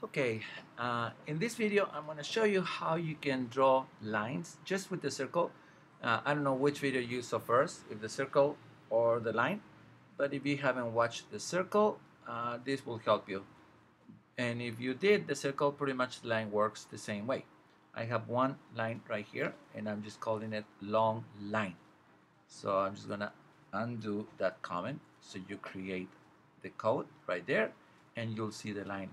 Okay, in this video I'm going to show you how you can draw lines just with the circle. I don't know which video you saw first, if the circle or the line, but if you haven't watched the circle, this will help you. And if you did the circle, pretty much the line works the same way. I have one line right here and I'm just calling it long line. So I'm just going to undo that comment so you create the code right there and you'll see the line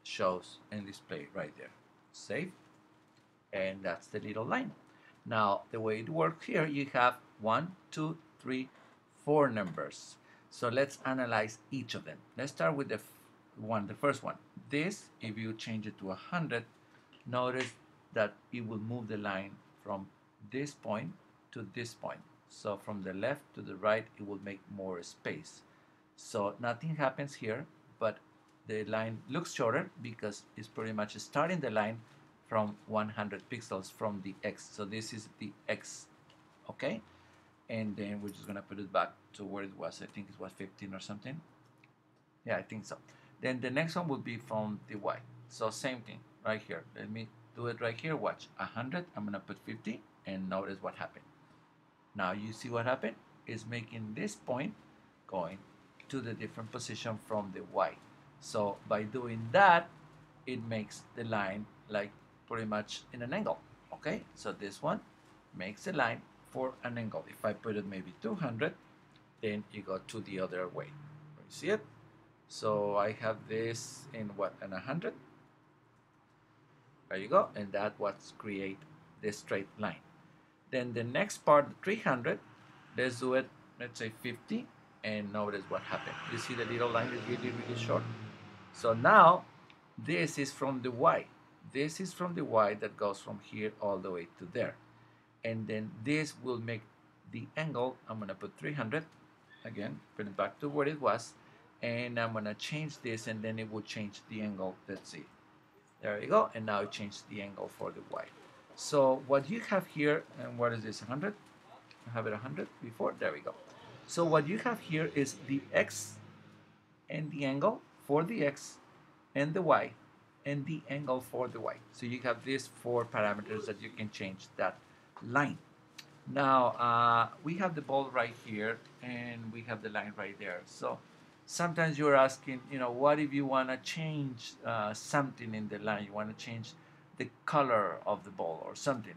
shows and display right there. Save, and that's the little line. Now the way it works here, you have 1, 2, 3, 4 numbers. So let's analyze each of them. Let's start with the first one. This, if you change it to 100, notice that it will move the line from this point to this point. So from the left to the right, it will make more space. So nothing happens here, but the line looks shorter because it's pretty much starting the line from 100 pixels from the X. So this is the X, okay? And then we're just gonna put it back to where it was. I think it was 15 or something. Yeah, I think so. Then the next one will be from the Y. So same thing right here. Let me do it right here. Watch, 100, I'm gonna put 50 and notice what happened. Now you see what happened? It's making this point going to the different position from the Y. So by doing that, it makes the line like pretty much in an angle. Okay, so this one makes a line for an angle. If I put it maybe 200, then you go to the other way. You see it? So I have this in what, in 100? There you go, and that what's create the straight line. Then the next part, 300, let's do it, let's say 50, and notice what happened. You see the little line is really, really short. So now this is from the Y. This is from the Y that goes from here all the way to there. And then this will make the angle. I'm going to put 300. Again, put it back to where it was. And I'm going to change this and then it will change the angle. Let's see. There you go. And now it changed the angle for the Y. So what you have here, and what is this, 100? I have it 100 before. There we go. So what you have here is the X and the angle for the X and the Y and the angle for the Y. So you have these 4 parameters that you can change that line. Now we have the ball right here and we have the line right there. So sometimes you're asking, what if you want to change something in the line? You want to change the color of the ball or something.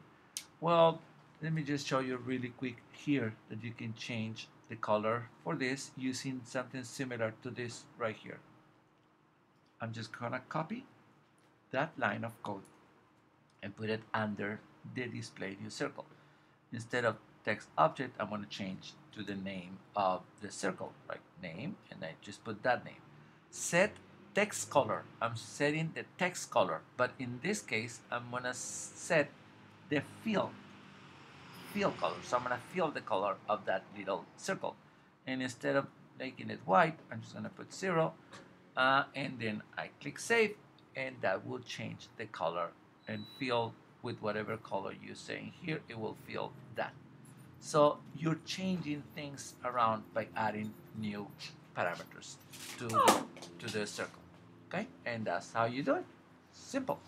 Well, let me just show you really quick here that you can change the color for this using something similar to this right here. I'm just gonna copy that line of code and put it under the display new circle. Instead of text object, I'm gonna change to the name of the circle, right? Name, and I just put that name. Set text color. I'm setting the text color, but in this case, I'm gonna set the fill color. So I'm gonna fill the color of that little circle. And instead of making it white, I'm just gonna put 0. And then I click save, and that will change the color and fill with whatever color you're saying here. It will fill that. So you're changing things around by adding new parameters to the circle. Okay, and that's how you do it. Simple.